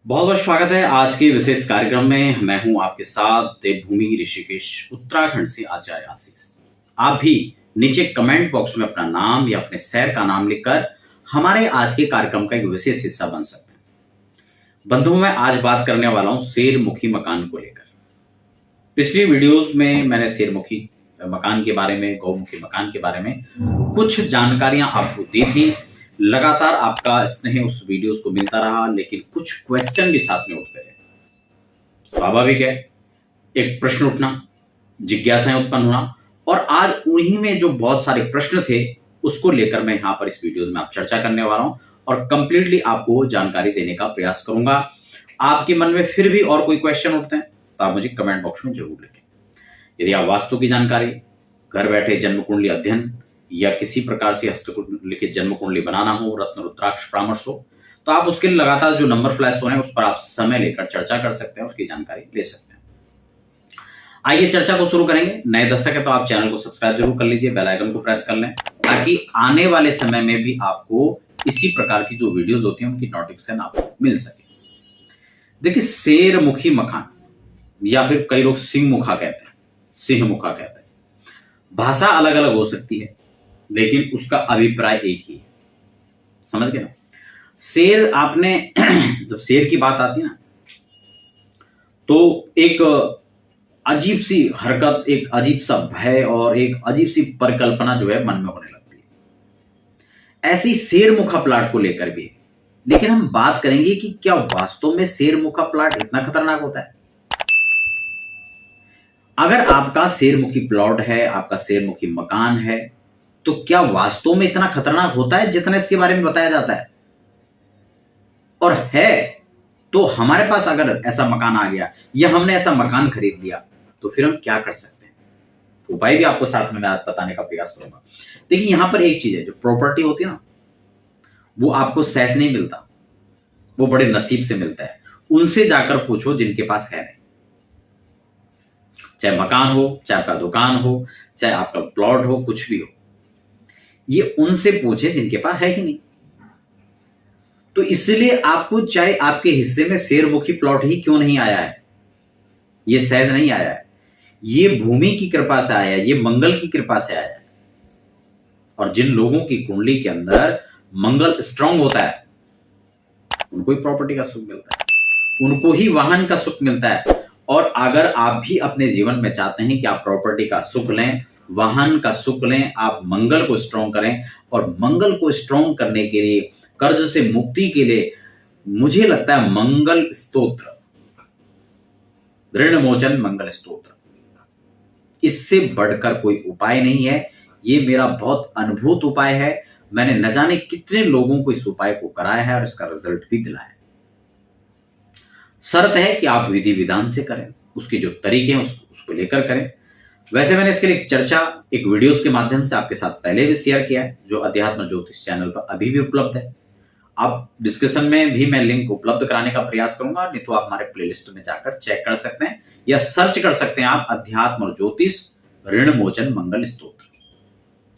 बहुत बहुत स्वागत है आज के विशेष कार्यक्रम में। मैं हूं आपके साथ देवभूमि ऋषिकेश उत्तराखंड से आचार्य आशीष। आप भी नीचे कमेंट बॉक्स में अपना नाम या अपने शहर का नाम लिखकर हमारे आज के कार्यक्रम का एक विशेष हिस्सा बन सकते हैं। बंधुओं, मैं आज बात करने वाला हूं शेरमुखी मकान को लेकर। पिछली वीडियोस में मैंने शेरमुखी मकान के बारे में, गौमुखी मकान के बारे में कुछ जानकारियां आपको दी थी। लगातार आपका स्नेह उस वीडियोस को मिलता रहा, लेकिन कुछ क्वेश्चन भी साथ में उठते रहे। स्वाभाविक है, एक प्रश्न उठना, जिज्ञासाएं उत्पन्न होना, और आज उन्हीं में जो बहुत सारे प्रश्न थे उसको लेकर मैं यहां पर इस वीडियो में आप चर्चा करने वाला हूं और कंप्लीटली आपको जानकारी देने का प्रयास करूंगा। आपके मन में फिर भी और कोई क्वेश्चन उठते हैं तो आप मुझे कमेंट बॉक्स में जरूर लिखें। यदि आप वास्तु की जानकारी, घर बैठे जन्म कुंडली अध्ययन या किसी प्रकार से हस्तलिखित जन्म कुंडली बनाना हो, रत्न रुद्राक्ष परामर्श हो, तो आप उसके लिए लगातार जो नंबर फ्लैश हो रहे हैं उस पर आप समय लेकर चर्चा कर सकते हैं, उसकी जानकारी ले सकते हैं। आइए चर्चा को शुरू करेंगे। नए दर्शक है तो आप चैनल को सब्सक्राइब जरूर कर लीजिए, बेल आइकन को प्रेस कर लें ताकि आने वाले समय में भी आपको इसी प्रकार की जो वीडियोस होती हैं उनकी नोटिफिकेशन आपको मिल सके। देखिए, शेरमुखी मकान या फिर कई लोग सिंह मुखा कहते हैं, सिंह मुखा कहते हैं। भाषा अलग अलग हो सकती है लेकिन उसका अभिप्राय एक ही है। समझ गए ना? शेर, आपने जब शेर की बात आती है ना तो एक अजीब सी हरकत, एक अजीब सा भय और एक अजीब सी परिकल्पना जो है मन में होने लगती है। ऐसी शेरमुखा प्लाट को लेकर भी, लेकिन हम बात करेंगे कि क्या वास्तव में शेरमुखा प्लाट इतना खतरनाक होता है? अगर आपका शेरमुखी प्लॉट है, आपका शेरमुखी मकान है, तो क्या वास्तव में इतना खतरनाक होता है जितना इसके बारे में बताया जाता है? और है तो हमारे पास अगर ऐसा मकान आ गया या हमने ऐसा मकान खरीद लिया तो फिर हम क्या कर सकते हैं? उपाय भी आपको साथ में मैं आज बताने का प्रयास करूंगा। देखिए, यहां पर एक चीज है, जो प्रॉपर्टी होती है ना, वो आपको सहज नहीं मिलता, वो बड़े नसीब से मिलता है। उनसे जाकर पूछो जिनके पास है नहीं। चाहे मकान हो, चाहे आपका दुकान हो, चाहे आपका प्लॉट हो, कुछ भी हो, ये उनसे पूछे जिनके पास है ही नहीं। तो इसलिए आपको, चाहे आपके हिस्से में शेरमुखी प्लॉट ही क्यों नहीं आया है, ये सहज नहीं आया है, ये भूमि की कृपा से आया है, ये मंगल की कृपा से आया है। और जिन लोगों की कुंडली के अंदर मंगल स्ट्रांग होता है उनको ही प्रॉपर्टी का सुख मिलता है, उनको ही वाहन का सुख मिलता है। और अगर आप भी अपने जीवन में चाहते हैं कि आप प्रॉपर्टी का सुख लें, वाहन का सुख लें, आप मंगल को स्ट्रॉन्ग करें, और मंगल को स्ट्रॉन्ग करने के लिए, कर्ज से मुक्ति के लिए, मुझे लगता है मंगल स्तोत्र, ऋण मोचन मंगल स्तोत्र, इससे बढ़कर कोई उपाय नहीं है। ये मेरा बहुत अनुभूत उपाय है। मैंने न जाने कितने लोगों को इस उपाय को कराया है और इसका रिजल्ट भी दिलाया है। शर्त है कि आप विधि विधान से करें, उसके जो तरीके हैं उसको लेकर करें। वैसे मैंने इसके लिए चर्चा एक वीडियोस के माध्यम से आपके साथ पहले भी शेयर किया है, जो अध्यात्म ज्योतिष चैनल पर अभी भी उपलब्ध है। आप डिस्क्रिप्शन में भी मैं लिंक उपलब्ध कराने का प्रयास करूंगा, नहीं तो आप हमारे प्लेलिस्ट में जाकर चेक कर सकते हैं या सर्च कर सकते हैं आप अध्यात्म और ज्योतिष ऋण मोचन मंगल स्तोत्र,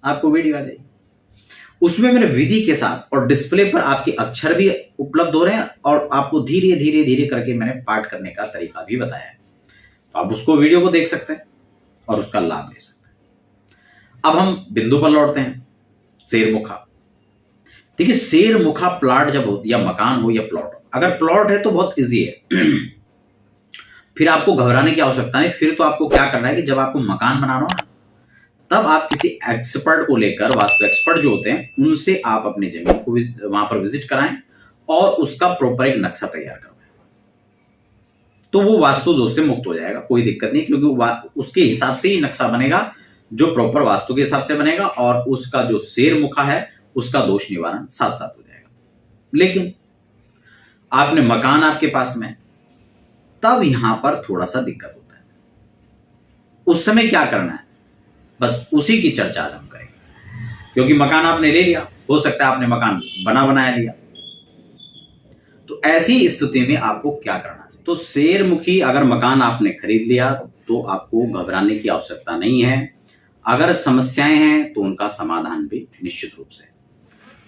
आपको वीडियो आ जाएगी। उसमें मैंने विधि के साथ और डिस्प्ले पर आपके अक्षर भी उपलब्ध हो रहे हैं और आपको धीरे धीरे धीरे करके मैंने पाठ करने का तरीका भी बताया है। तो आप उसको वीडियो को देख सकते हैं और उसका लाभ ले सकते हैं। अब हम बिंदु पर लौटते हैं, शेरमुखा। देखिए, शेरमुखा प्लॉट जब हो, या मकान हो या प्लॉट हो, अगर प्लॉट है तो बहुत इजी है फिर आपको घबराने की आवश्यकता नहीं। फिर तो आपको क्या करना है कि जब आपको मकान बनाना हो ना, तब आप किसी एक्सपर्ट को लेकर, वास्तु एक्सपर्ट जो होते हैं, उनसे आप अपनी जमीन को वहां पर विजिट कराएं और उसका प्रॉपर एक नक्शा तैयार करवाएं। तो वो वास्तु दोष से मुक्त हो जाएगा, कोई दिक्कत नहीं, क्योंकि उसके हिसाब से ही नक्शा बनेगा, जो प्रॉपर वास्तु के हिसाब से बनेगा, और उसका जो शेरमुखा है उसका दोष निवारण साथ साथ हो जाएगा। लेकिन आपने मकान आपके पास में, तब यहां पर थोड़ा सा दिक्कत होता है। उस समय क्या करना है, बस उसी की चर्चा आज हम करेंगे। क्योंकि मकान आपने ले लिया, हो सकता है आपने मकान बनाया लिया, तो ऐसी स्थिति में आपको क्या करना चाहिए? तो शेरमुखी अगर मकान आपने खरीद लिया तो आपको घबराने की आवश्यकता नहीं है। अगर समस्याएं हैं तो उनका समाधान भी निश्चित रूप से।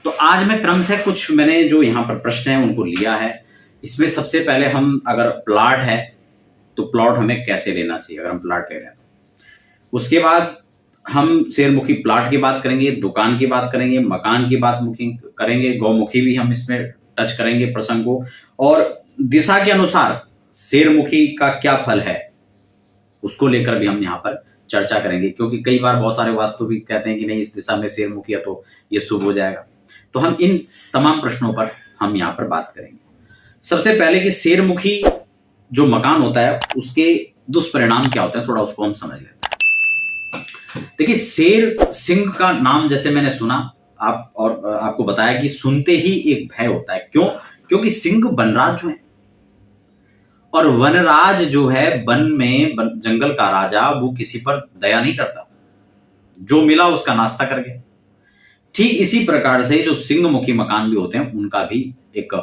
तो आज मैं क्रम से कुछ मैंने जो यहां पर प्रश्न है उनको लिया है, इसमें सबसे पहले हम अगर प्लॉट है तो प्लॉट हमें कैसे लेना चाहिए अगर हम प्लॉट ले रहे हैं। उसके बाद हम शेरमुखी प्लॉट की बात करेंगे, दुकान की बात करेंगे, मकान की बात करेंगे, गौमुखी भी हम इसमें टच करेंगे प्रसंग को, और दिशा के अनुसार शेरमुखी का क्या फल है उसको लेकर भी हम यहाँ पर चर्चा करेंगे, क्योंकि कई बार बहुत सारे वास्तु भी कहते हैं कि नहीं इस दिशा में शेरमुखी है तो ये शुभ हो जाएगा। तो हम इन तमाम प्रश्नों पर हम यहाँ पर बात करेंगे। सबसे पहले कि शेरमुखी जो मकान होता है उसके दुष्परिणाम क्या होते हैं, थोड़ा उसको हम समझ लेते हैं। देखिए, शेर सिंह का नाम जैसे मैंने सुना आप और आपको बताया कि सुनते ही एक भय होता है। क्यों? क्योंकि सिंह वनराज जो है, और वनराज जो है वन में जंगल का राजा, वो किसी पर दया नहीं करता, जो मिला उसका नाश्ता कर गया। ठीक इसी प्रकार से जो सिंहमुखी मकान भी होते हैं उनका भी एक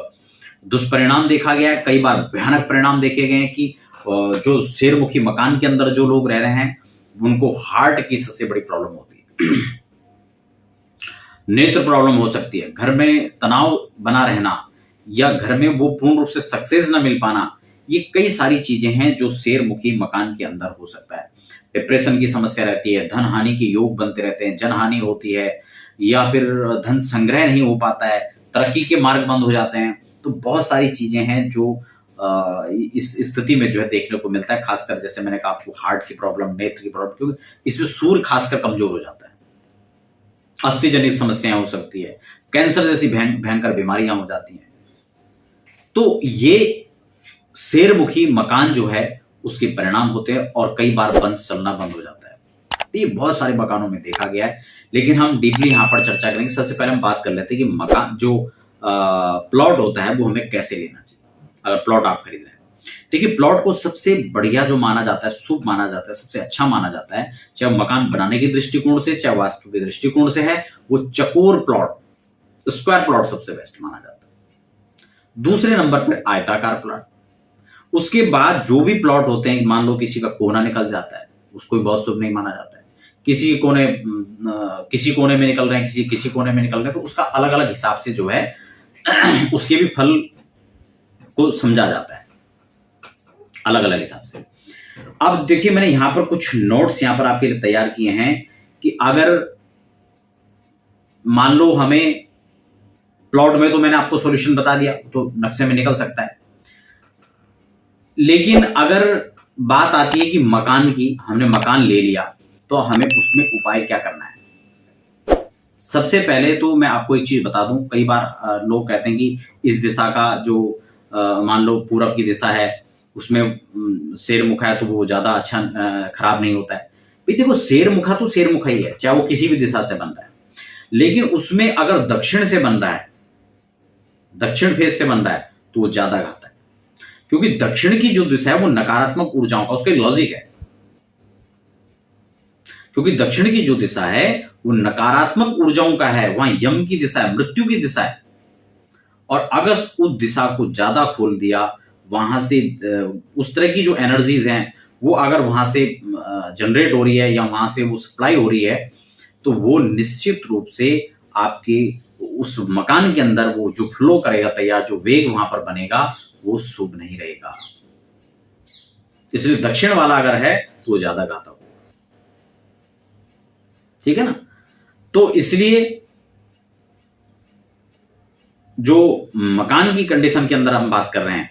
दुष्परिणाम देखा गया है। कई बार भयानक परिणाम देखे गए हैं कि जो शेरमुखी मकान के अंदर जो लोग रह रहे हैं उनको हार्ट की सबसे बड़ी प्रॉब्लम होती है, नेत्र प्रॉब्लम हो सकती है, घर में तनाव बना रहना, या घर में वो पूर्ण रूप से सक्सेस ना मिल पाना, ये कई सारी चीजें हैं जो शेरमुखी मकान के अंदर हो सकता है। डिप्रेशन की समस्या रहती है, धन हानि के योग बनते रहते हैं, जनहानि होती है, या फिर धन संग्रह नहीं हो पाता है, तरक्की के मार्ग बंद हो जाते हैं। तो बहुत सारी चीजें हैं जो इस स्थिति में जो है देखने को मिलता है। खासकर जैसे मैंने कहा आपको हार्ट की प्रॉब्लम, नेत्र की प्रॉब्लम, क्योंकि इसमें सूर्य खासकर कमजोर हो जाता है, अस्थि जनित समस्याएं हो सकती है, कैंसर जैसी भयंकर बीमारियां हो जाती हैं। तो ये शेरमुखी मकान जो है उसके परिणाम होते हैं, और कई बार वंश चलना बंद हो जाता है। तो ये बहुत सारे मकानों में देखा गया है, लेकिन हम डीपली यहां पर चर्चा करेंगे। सबसे पहले हम बात कर लेते हैं कि मकान जो प्लॉट होता है वो हमें कैसे लेना चाहिए अगर प्लॉट आप खरीद रहे हैं। देखिए, प्लॉट को सबसे बढ़िया जो माना जाता है, शुभ माना जाता है, सबसे अच्छा माना जाता है, चाहे मकान बनाने के दृष्टिकोण से चाहे वास्तु के दृष्टिकोण से है, वो चकोर प्लॉट, स्क्वायर प्लॉट सबसे बेस्ट माना जाता है। दूसरे नंबर पर आयताकार प्लॉट। उसके बाद जो भी प्लॉट होते हैं, मान लो किसी का कोना निकल जाता है, उसको भी बहुत शुभ नहीं माना जाता है। किसी कोने में निकल रहे हैं, किसी कोने में निकल रहे हैं, तो उसका अलग अलग हिसाब से जो है उसके भी फल को समझा जाता है अलग अलग हिसाब से। अब देखिए, मैंने यहां पर कुछ नोट्स यहां पर आपके लिए तैयार किए हैं कि अगर मान लो हमें प्लॉट में, तो मैंने आपको सॉल्यूशन बता दिया, तो नक्शे में निकल सकता है। लेकिन अगर बात आती है कि मकान की, हमने मकान ले लिया, तो हमें उसमें उपाय क्या करना है। सबसे पहले तो मैं आपको एक चीज बता दूं, कई बार लोग कहते हैं कि इस दिशा का जो मान लो पूरब की दिशा है उसमें शेरमुखा है तो वो ज्यादा अच्छा खराब नहीं होता है। भाई देखो, शेरमुखा तो शेरमुखा ही है, चाहे वो किसी भी दिशा से बन रहा है। लेकिन उसमें अगर दक्षिण से बन रहा है, दक्षिण फेस से बन रहा है, तो वो ज्यादा घातक है, क्योंकि दक्षिण की जो दिशा है वो नकारात्मक ऊर्जाओं का, उसका लॉजिक है, क्योंकि दक्षिण की जो दिशा है वो नकारात्मक ऊर्जाओं का है, वहां यम की दिशा है, मृत्यु की दिशा है। और अगर उस दिशा को ज्यादा खोल दिया, वहां से उस तरह की जो एनर्जीज हैं वो अगर वहां से जनरेट हो रही है या वहां से वो सप्लाई हो रही है, तो वो निश्चित रूप से आपके उस मकान के अंदर वो जो फ्लो करेगा तैयार, जो वेग वहां पर बनेगा, वो शुभ नहीं रहेगा। इसलिए दक्षिण वाला अगर है तो वो ज्यादा घातक होगा, ठीक है ना। तो इसलिए जो मकान की कंडीशन के अंदर हम बात कर रहे हैं,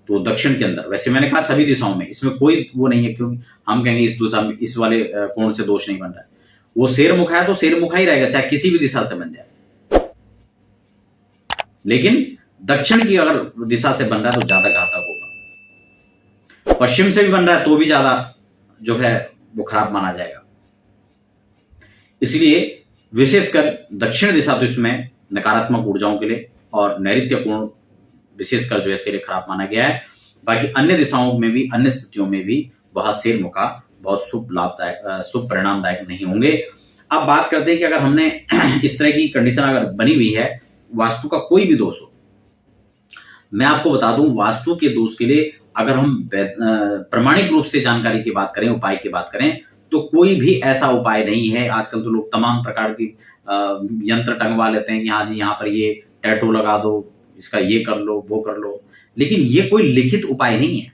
तो दक्षिण के अंदर, वैसे मैंने कहा सभी दिशाओं में, इसमें कोई वो नहीं है क्योंकि हम कहेंगे इस दिशा में, इस वाले कोण से दोष नहीं बन रहा है। वो शेरमुखा है तो शेरमुखा ही रहेगा, चाहे किसी भी दिशा से बन जाए। लेकिन दक्षिण की अगर दिशा से बन रहा है तो ज्यादा घातक होगा। पश्चिम से भी बन रहा है तो भी ज्यादा जो है वो खराब माना जाएगा। इसलिए विशेषकर दक्षिण दिशा तो इसमें नकारात्मक ऊर्जाओं के लिए, और नैऋत्य कोण विशेषकर जो है इसके लिए खराब माना गया है। बाकी अन्य दिशाओं में भी, अन्य स्थितियों में भी वह शेरमुखा बहुत शुभ लाभदायक, शुभ परिणामदायक नहीं होंगे। अब बात करते हैं कि अगर हमने इस तरह की कंडीशन अगर बनी हुई है, वास्तु का कोई भी दोष हो, मैं आपको बता दूं, वास्तु के दोष के लिए अगर हम प्रामाणिक रूप से जानकारी की बात करें, उपाय की बात करें, तो कोई भी ऐसा उपाय नहीं है। आजकल तो लोग तमाम प्रकार की यंत्र टंगवा लेते हैं कि हाँ जी यहाँ पर ये टैटू लगा दो, इसका ये कर लो, वो कर लो, लेकिन ये कोई लिखित उपाय नहीं है,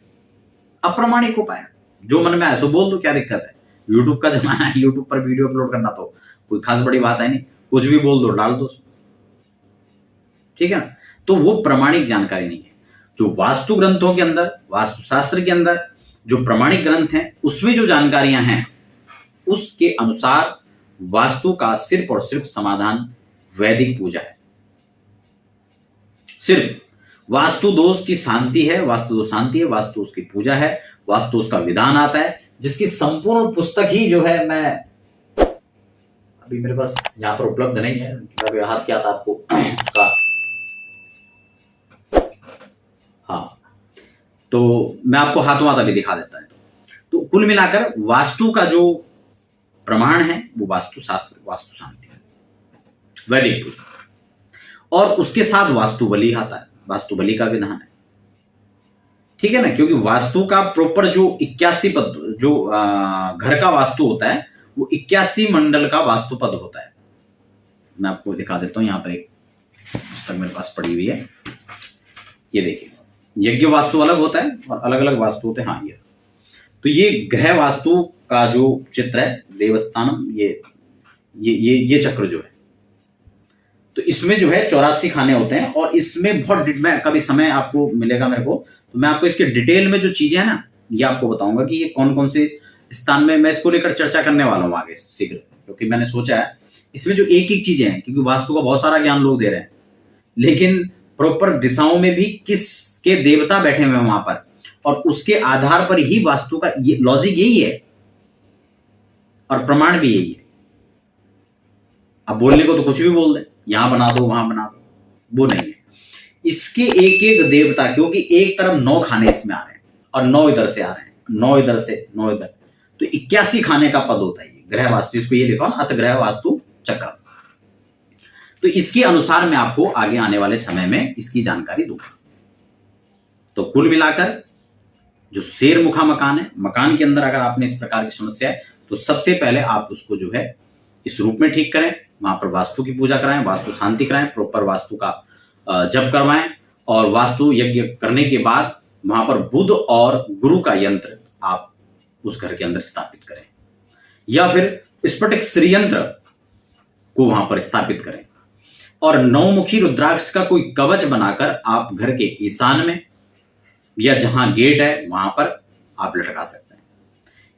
अप्रामाणिक उपाय। जो मन में आए सो बोल दो, क्या दिक्कत है। यूट्यूब का जमाना है, यूट्यूब पर वीडियो अपलोड करना तो कोई खास बड़ी बात है नहीं, कुछ भी बोल दो, डाल दो, ठीक है ना। तो वो प्रमाणिक जानकारी नहीं है। जो वास्तु ग्रंथों के अंदर, वास्तुशास्त्र के अंदर जो प्रमाणिक ग्रंथ हैं, उसमें जो जानकारियां हैं, उसके अनुसार वास्तु का सिर्फ और सिर्फ समाधान वैदिक पूजा है। सिर्फ वास्तु दोष की शांति है, वास्तु दोष शांति है, वास्तु उसकी पूजा है, वास्तु उसका विधान आता है, जिसकी संपूर्ण पुस्तक ही जो है, मैं अभी मेरे पास यहां पर उपलब्ध नहीं है, मैं हाथ किया था आपको उसका, हाँ, तो मैं आपको हाथों हाथ अभी दिखा देता है। तो कुल मिलाकर वास्तु का जो प्रमाण है वो वास्तु शास्त्र, वास्तु शांति है, वैदिक पूजा, और उसके साथ वास्तु बलि आता है, वास्तु बलि का विधान है, ठीक है ना। क्योंकि वास्तु का प्रॉपर जो 81 पद, जो घर का वास्तु होता है, वो 81 मंडल का वास्तु पद होता है। मैं आपको दिखा देता हूं, यहां पर एक पुस्तक मेरे पास पड़ी हुई है, ये देखिए, यज्ञ वास्तु अलग होता है और अलग अलग वास्तु होते हैं। हाँ, ये तो ये ग्रह वास्तु का जो चित्र है, देवस्थानम, ये चक्र जो है, तो इसमें जो है 84 खाने होते हैं, और इसमें बहुत, मैं कभी समय आपको मिलेगा मेरे को, तो मैं आपको इसके डिटेल में जो चीजें हैं ना, ये आपको बताऊंगा कि ये कौन कौन से स्थान में, मैं इसको लेकर चर्चा करने वाला हूं आगे शीघ्र, क्योंकि मैंने सोचा है इसमें जो एक एक चीजें हैं, क्योंकि वास्तु का बहुत सारा ज्ञान लोग दे रहे हैं, लेकिन प्रॉपर दिशाओं में भी किसके देवता बैठे हुए हैं वहां पर, और उसके आधार पर ही वास्तु का ये लॉजिक यही है, और प्रमाण भी यही है। अब बोलने को तो कुछ भी बोल दे, यहां बना दो, वहां बना दो, वो नहीं है। इसके एक एक देवता, क्योंकि एक तरफ 9 खाने इसमें आ रहे हैं, और 9 इधर से आ रहे हैं, 9 इधर से, 9 इधर, तो 81 खाने का पद होता है ये ग्रह वास्तु। इसको ये लिखा अत ग्रह वास्तु चक्र। तो इसके अनुसार मैं आपको आगे आने वाले समय में इसकी जानकारी दूंगा। तो कुल मिलाकर जो शेर मुखा मकान है, मकान के अंदर अगर आपने इस प्रकार की समस्या है, तो सबसे पहले आप उसको जो है इस रूप में ठीक करें, वहां पर वास्तु की पूजा कराएं, वास्तु शांति कराएं, प्रॉपर वास्तु का जप करवाएं, और वास्तु यज्ञ करने के बाद वहां पर बुध और गुरु का यंत्र आप उस घर के अंदर स्थापित करें, या फिर स्फटिक श्रीयंत्र को वहां पर स्थापित करें, और 9मुखी रुद्राक्ष का कोई कवच बनाकर आप घर के ईशान में या जहां गेट है वहां पर आप लटका सकते हैं,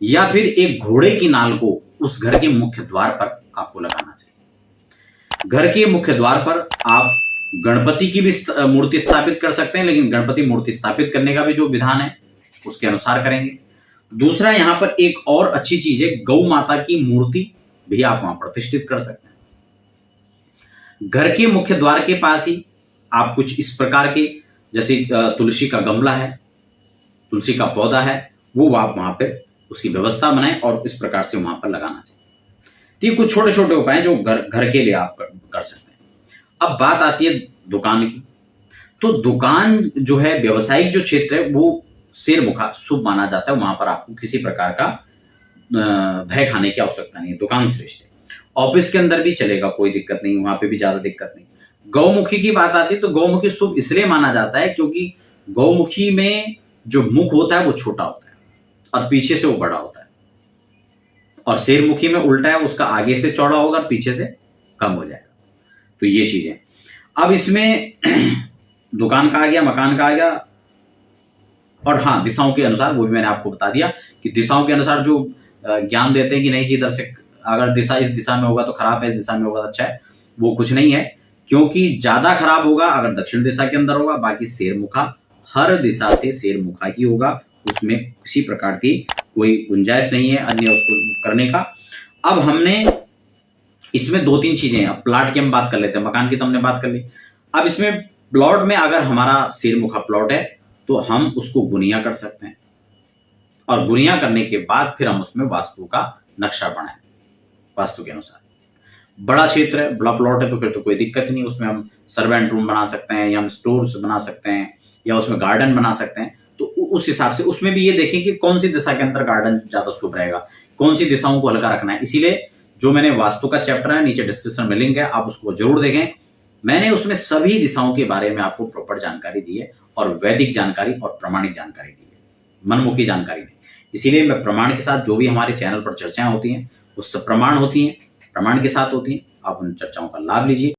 या फिर एक घोड़े की नाल को उस घर के मुख्य द्वार पर आपको लगाना चाहिए। घर के मुख्य द्वार पर आप गणपति की भी मूर्ति स्थापित कर सकते हैं, लेकिन गणपति मूर्ति स्थापित करने का भी जो विधान है उसके अनुसार करेंगे। दूसरा, यहां पर एक और अच्छी चीज है, गौ माता की मूर्ति भी आप वहां प्रतिष्ठित कर सकते हैं। घर के मुख्य द्वार के पास ही आप कुछ इस प्रकार के, जैसे तुलसी का गमला है, तुलसी का पौधा है, वो आप वहां पर उसकी व्यवस्था बनाएं और इस प्रकार से वहां पर लगाना चाहिए। तो ये कुछ छोटे छोटे उपाय जो घर के लिए आप कर सकते हैं। अब बात आती है दुकान की। तो दुकान जो है, व्यवसायिक जो क्षेत्र है, वो शेरमुखा शुभ माना जाता है, वहां पर आपको किसी प्रकार का भय खाने की आवश्यकता नहीं है, दुकान श्रेष्ठ है। ऑफिस के अंदर भी चलेगा, कोई दिक्कत नहीं, वहां पे भी ज्यादा दिक्कत नहीं। गौमुखी की बात आती है तो गौमुखी शुभ इसलिए माना जाता है क्योंकि गौमुखी में जो मुख होता है वो छोटा होता है और पीछे से वो बड़ा होता है, और शेरमुखी में उल्टा है, उसका आगे से चौड़ा होगा और पीछे से कम हो जाएगा। तो ये चीजें, अब इसमें दुकान का आ गया, मकान का आ गया, और हाँ, दिशाओं के अनुसार, वो भी मैंने आपको बता दिया कि दिशाओं के अनुसार जो ज्ञान देते हैं कि नहीं जी, इधर से अगर दिशा इस दिशा में होगा तो खराब है, इस दिशा में होगा तो अच्छा है, वो कुछ नहीं है। क्योंकि ज्यादा खराब होगा अगर दक्षिण दिशा के अंदर होगा, बाकी शेरमुखा हर दिशा से शेरमुखा ही होगा, उसमें किसी प्रकार की कोई गुंजाइश नहीं है अन्य उसको करने का। अब हमने इसमें 2-3 चीजें हैं। अब प्लॉट की हम बात कर लेते हैं, मकान की तो हमने बात कर ली। अब इसमें प्लॉट में अगर हमारा शेरमुखा प्लॉट है तो हम उसको गुनिया कर सकते हैं, और गुनिया करने के बाद फिर हम उसमें वास्तु का नक्शा बनाएं वास्तु के अनुसार। बड़ा क्षेत्र है, बड़ा प्लॉट है, तो फिर तो कोई दिक्कत नहीं, उसमें हम सर्वेंट रूम बना सकते हैं, या हम स्टोर्स बना सकते हैं, या उसमें गार्डन बना सकते हैं। तो उस हिसाब से उसमें भी ये देखें कि कौन सी दिशा के अंदर गार्डन ज्यादा शुभ रहेगा, कौन सी दिशाओं को हल्का रखना है। इसीलिए जो मैंने वास्तु का चैप्टर है, नीचे डिस्क्रिप्शन में लिंक है, आप उसको जरूर देखें। मैंने उसमें सभी दिशाओं के बारे में आपको प्रॉपर जानकारी दी है और वैदिक जानकारी और प्रमाणिक जानकारी दी है, मनमुखी जानकारी नहीं। इसीलिए मैं प्रमाण के साथ जो भी हमारे चैनल पर चर्चाएं होती हैं वो सब प्रमाण होती हैं, प्रमाण के साथ होती हैं। आप उन चर्चाओं का लाभ लीजिए।